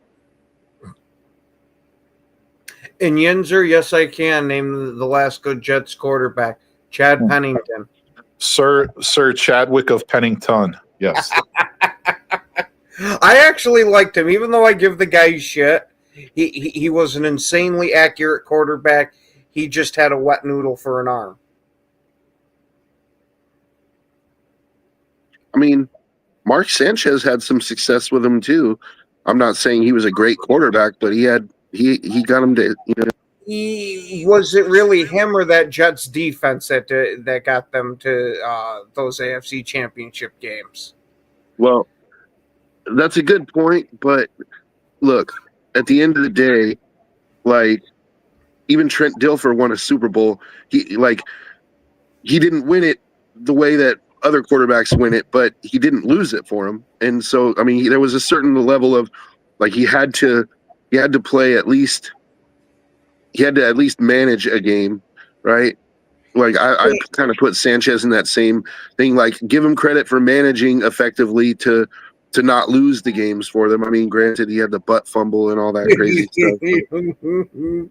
And Yinzer, yes, I can name the last good Jets quarterback, Chad Pennington. Sir Chadwick of Pennington. Yes. I actually liked him, even though I give the guy shit. He was an insanely accurate quarterback. He just had a wet noodle for an arm. I mean, Mark Sanchez had some success with him too. I'm not saying he was a great quarterback, but he got him to, Was it really him or that Jets defense that got them to those AFC Championship games? Well, that's a good point, but look, at the end of the day, like even Trent Dilfer won a Super Bowl. He didn't win it the way that other quarterbacks win it, but he didn't lose it for him. And so, I mean, there was a certain level of like he had to play at least. He had to at least manage a game, right? Like I kind of put Sanchez in that same thing. Like give him credit for managing effectively to not lose the games for them. I mean, granted, he had the butt fumble and all that crazy stuff.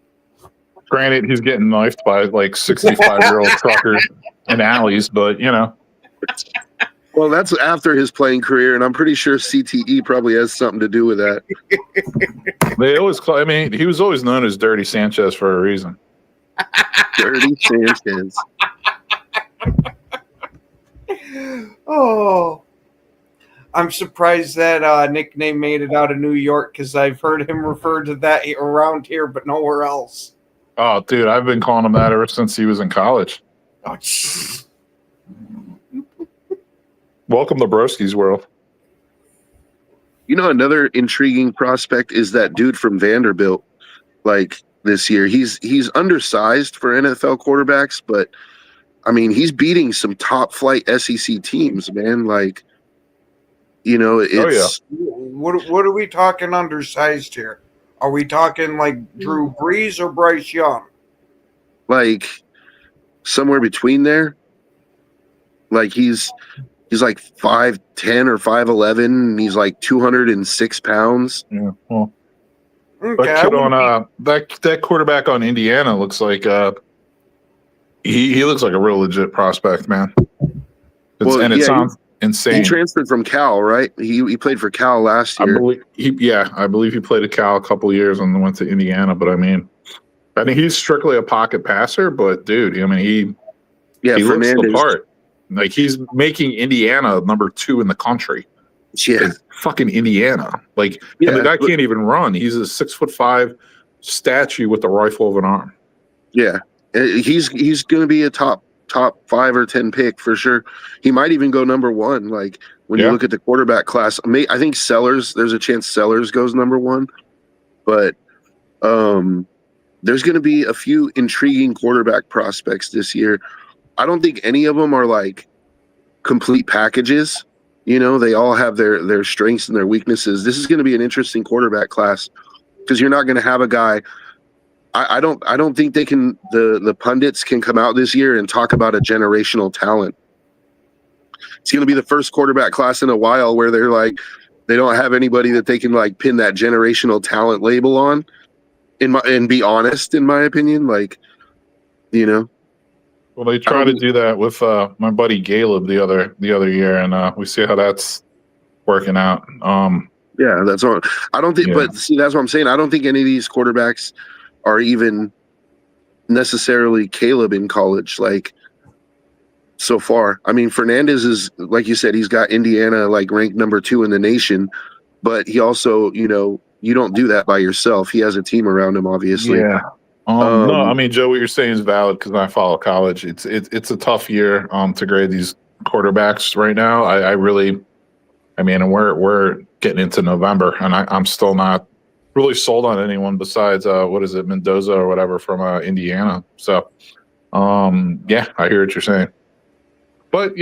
Granted, he's getting knifed by like 65-year-old truckers in alleys, but Well, that's after his playing career, and I'm pretty sure CTE probably has something to do with that. They always call. I mean, he was always known as Dirty Sanchez for a reason. Dirty Sanchez. Oh, I'm surprised that nickname made it out of New York because I've heard him referred to that around here, but nowhere else. Oh, dude, I've been calling him that ever since he was in college. Oh, Welcome to Broski's world. Another intriguing prospect is that dude from Vanderbilt. Like this year, he's undersized for NFL quarterbacks, but I mean, he's beating some top flight SEC teams, man. Like, it's What are we talking undersized here? Are we talking like Drew Brees or Bryce Young? like somewhere between there. Like he's like 5'10" or 5'11", and he's like 206 pounds. Yeah. Well, Okay, that kid on that quarterback on Indiana looks like he looks like a real legit prospect, man. It sounds insane. He transferred from Cal, right? He played for Cal last year. I believe he played at Cal a couple of years and then went to Indiana. But I mean, he's strictly a pocket passer. But dude, I mean, he looks the part. Like he's making Indiana number 2 in the country. Yeah, it's fucking Indiana. Like and the guy can't even run. He's a 6'5" statue with the rifle of an arm. Yeah, he's going to be a top 5 or 10 pick for sure. He might even go number 1. Like when you look at the quarterback class, I think Sellers. There's a chance Sellers goes number 1, but there's going to be a few intriguing quarterback prospects this year. I don't think any of them are like complete packages. They all have their strengths and their weaknesses. This is going to be an interesting quarterback class because you're not going to have a guy. I don't think they can. The pundits can come out this year and talk about a generational talent. It's going to be the first quarterback class in a while where they're like they don't have anybody that they can like pin that generational talent label on. And be honest, in my opinion, like. Well, they tried to do that with my buddy Caleb the other year, and we see how that's working out. Yeah, that's all. I don't think, but see, that's what I'm saying. I don't think any of these quarterbacks are even necessarily Caleb in college, like so far. I mean, Fernandez is, like you said, he's got Indiana like ranked number 2 in the nation, but he also, you don't do that by yourself. He has a team around him, obviously. Yeah. No, I mean, Joe, what you're saying is valid because I follow college. It's a tough year to grade these quarterbacks right now. I mean, and we're getting into November, and I'm still not really sold on anyone besides what is it, Mendoza or whatever from Indiana. So, yeah, I hear what you're saying. But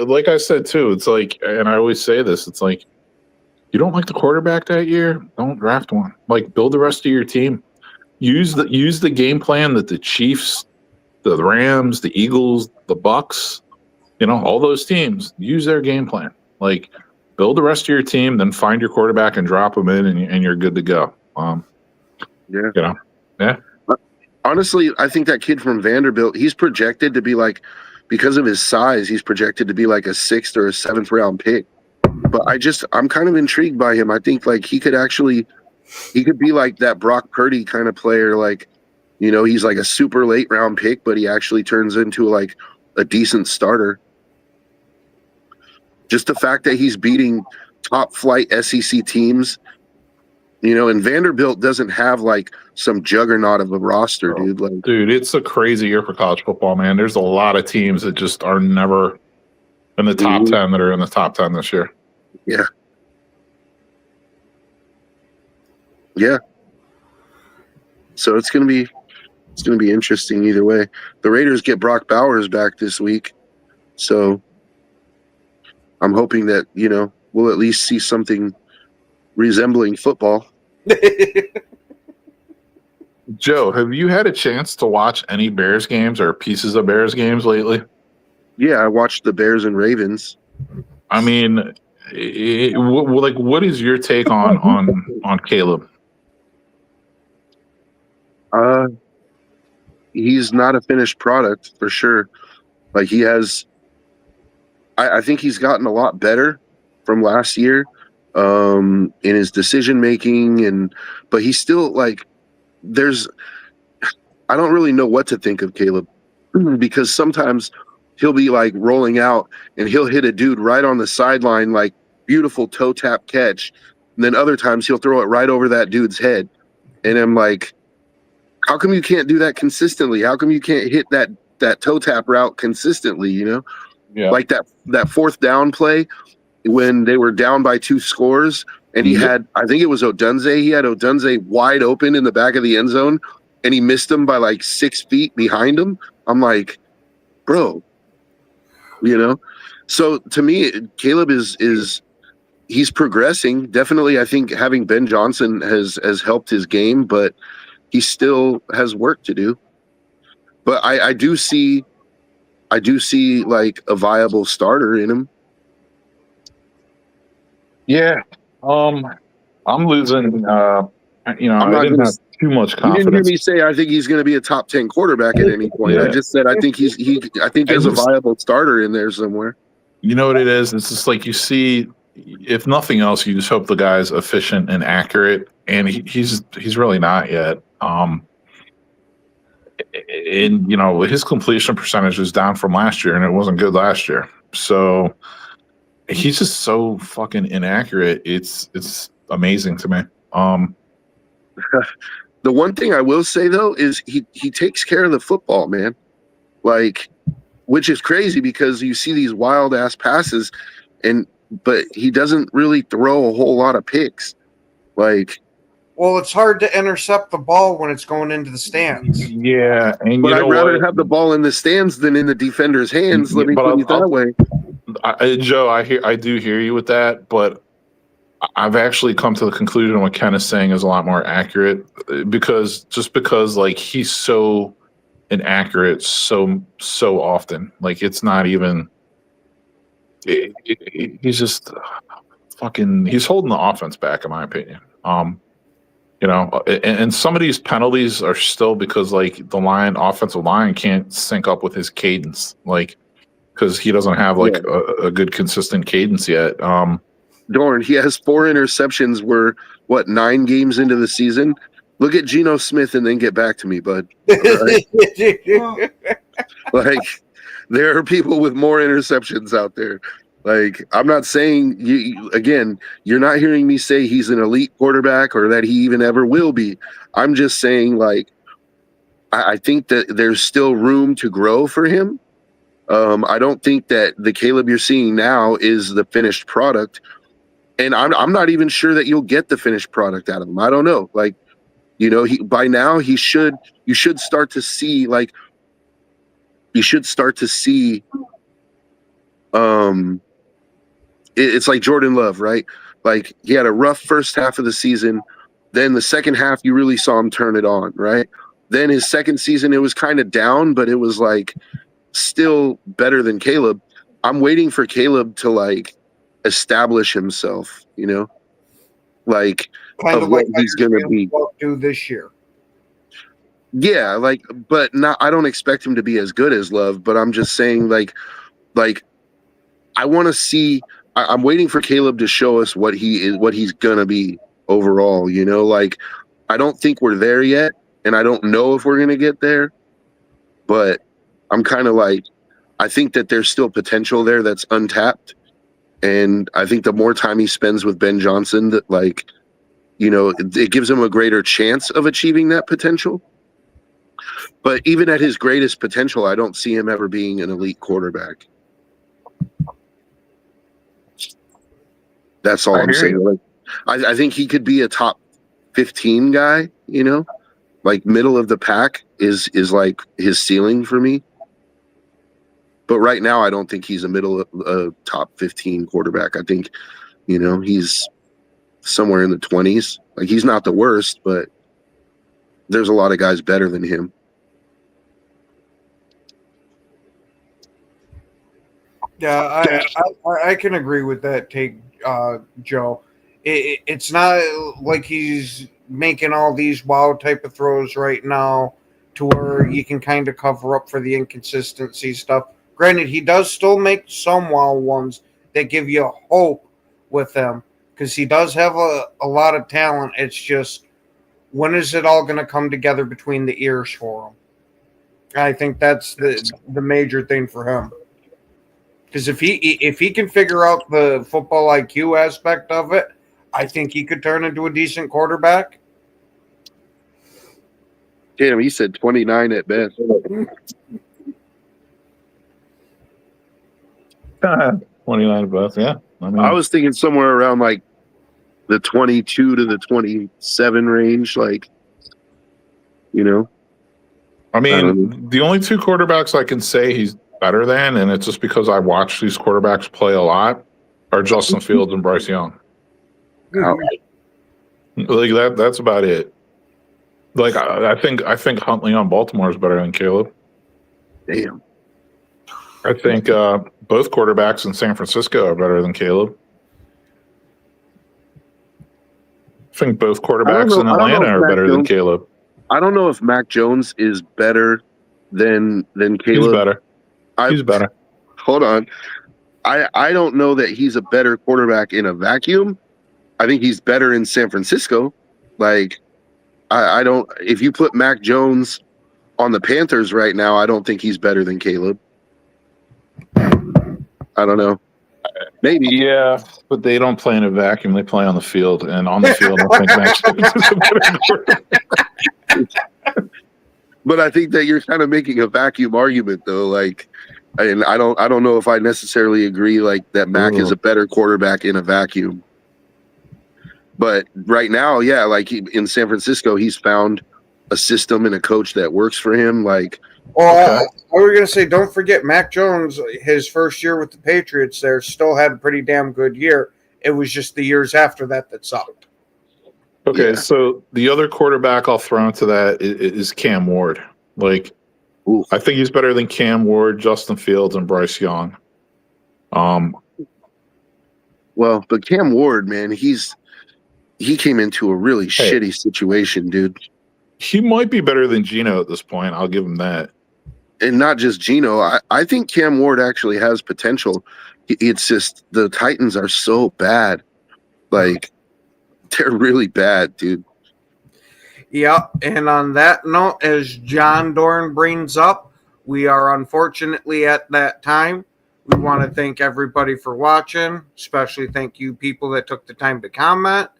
like I said too, it's like, and I always say this, it's like, you don't like the quarterback that year, don't draft one. Like, build the rest of your team. Use the game plan that the Chiefs, the Rams, the Eagles, the Bucks, all those teams use their game plan. Like, build the rest of your team, then find your quarterback and drop them in, and you're good to go. Yeah. Honestly, I think that kid from Vanderbilt, he's projected to be like, because of his size, he's projected to be like a 6th or a 7th round pick. But I'm kind of intrigued by him. I think like he could be like that Brock Purdy kind of player. Like, he's like a super late round pick, but he actually turns into like a decent starter. Just the fact that he's beating top flight SEC teams, and Vanderbilt doesn't have like some juggernaut of a roster, dude. Like, dude, it's a crazy year for college football, man. There's a lot of teams that just are never in the top 10 that are in the top 10 this year. Yeah. Yeah. So it's gonna be interesting either way. The Raiders get Brock Bowers back this week, so I'm hoping that we'll at least see something resembling football. Joe, have you had a chance to watch any Bears games or pieces of Bears games lately? Yeah, I watched the Bears and Ravens. I mean, what is your take on Caleb? He's not a finished product for sure. Like, he has, I think he's gotten a lot better from last year in his decision making, but he's still like, I don't really know what to think of Caleb, because sometimes he'll be like rolling out and he'll hit a dude right on the sideline, like beautiful toe tap catch. And then other times he'll throw it right over that dude's head. And I'm like, how come you can't do that consistently? How come you can't hit that toe tap route consistently? Yeah. Like that fourth down play when they were down by 2 scores, and he had, I think it was Odunze. He had Odunze wide open in the back of the end zone, and he missed him by like 6 feet behind him. I'm like, bro, So to me, Caleb he's progressing. Definitely, I think having Ben Johnson has helped his game, but he still has work to do. But I do see like a viable starter in him. Yeah. I'm losing. I didn't have too much confidence. You didn't hear me say I think he's going to be a top 10 quarterback at any point. Yeah. I just said I think there's a viable starter in there somewhere. You know what it is? It's just like, you see, if nothing else, you just hope the guy's efficient and accurate, and he's really not yet. And his completion percentage is down from last year, and it wasn't good last year. So he's just so fucking inaccurate. It's amazing to me. The one thing I will say though is he takes care of the football, man. Like, which is crazy because you see these wild ass passes, but he doesn't really throw a whole lot of picks. Like, well, it's hard to intercept the ball when it's going into the stands. Yeah, but I'd rather have the ball in the stands than in the defender's hands. Let me put it that way. Joe, I do hear you with that, but I've actually come to the conclusion what Ken is saying is a lot more accurate because like he's so inaccurate so often. Like, it's not even. He's just fucking. He's holding the offense back, in my opinion. And some of these penalties are still because like the offensive line can't sync up with his cadence, like because he doesn't have like a good consistent cadence yet. Dorn, he has 4 interceptions. We're 9 games into the season. Look at Geno Smith and then get back to me, bud. Right? Like, there are people with more interceptions out there. Like, I'm not saying again, you're not hearing me say he's an elite quarterback or that he even ever will be. I'm just saying, like, I think that there's still room to grow for him. I don't think that the Caleb you're seeing now is the finished product. And I'm not even sure that you'll get the finished product out of him. I don't know. Like, by now you should start to see, like, it's like Jordan Love, right? Like, he had a rough first half of the season. Then the second half, you really saw him turn it on, right? Then his second season, it was kind of down, but it was like still better than Caleb. I'm waiting for Caleb to like establish himself, like Kind of of what like how he's you're gonna seeing be. Buck do this year. Yeah, like, but not. I don't expect him to be as good as Love, but I'm just saying, like I want to see. I'm waiting for Caleb to show us what he is, what he's gonna be overall. Like, I don't think we're there yet, and I don't know if we're gonna get there. But I'm kind of like, I think that there's still potential there that's untapped, and I think the more time he spends with Ben Johnson, that, like, it gives him a greater chance of achieving that potential. But even at his greatest potential, I don't see him ever being an elite quarterback. That's all I'm saying. Like, I think he could be a top 15 guy, like middle of the pack is like his ceiling for me. But right now, I don't think he's a top 15 quarterback. I think, he's somewhere in the 20s. Like, he's not the worst, but there's a lot of guys better than him. Yeah, I can agree with that take, Joe. It's not like he's making all these wow type of throws right now to where you can kind of cover up for the inconsistency stuff. Granted, he does still make some wow ones that give you hope with him because he does have a lot of talent. It's just, when is it all going to come together between the ears for him? I think that's the major thing for him. Because if he can figure out the football IQ aspect of it, I think he could turn into a decent quarterback. Damn, he said 29 at best. 29 at best, yeah. I was thinking somewhere around like the 22 to the 27 range, like, I mean, the only two quarterbacks I can say he's better than, and it's just because I watch these quarterbacks play a lot, are Justin Fields and Bryce Young. Like, that's about it. Like, I think Huntley on Baltimore is better than Caleb. Damn. I think both quarterbacks in San Francisco are better than Caleb. I think both quarterbacks in Atlanta are better than Caleb. I don't know if Mac Jones is better than Caleb. He's better. He's better. Hold on. I don't know that he's a better quarterback in a vacuum. I think he's better in San Francisco. Like, I don't. If you put Mac Jones on the Panthers right now, I don't think he's better than Caleb. I don't know. Maybe. Yeah, but they don't play in a vacuum. They play on the field, and on the field, I think Mac Jones is a better quarterback. But I think that you're kind of making a vacuum argument, though. Like, and I don't know if I necessarily agree, like, that Mac is a better quarterback in a vacuum. But right now, yeah, like, in San Francisco, he's found a system and a coach that works for him. Like, I was going to say, don't forget Mac Jones, his first year with the Patriots there, still had a pretty damn good year. It was just the years after that sucked. Okay, so the other quarterback I'll throw into that is Cam Ward. Like, I think he's better than Cam Ward, Justin Fields, and Bryce Young. Well, but Cam Ward, man, he came into a really shitty situation, dude. He might be better than Geno at this point. I'll give him that. And not just Geno. I think Cam Ward actually has potential. It's just the Titans are so bad. Like, they're really bad, dude. Yeah, and on that note, as John Dorn brings up, we are unfortunately at that time. We want to thank everybody for watching, especially thank you people that took the time to comment.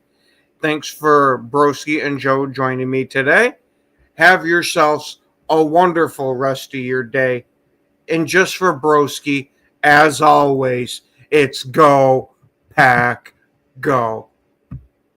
Thanks for Broski and Joe joining me today. Have yourselves a wonderful rest of your day. And just for Broski, as always, it's go, pack, go.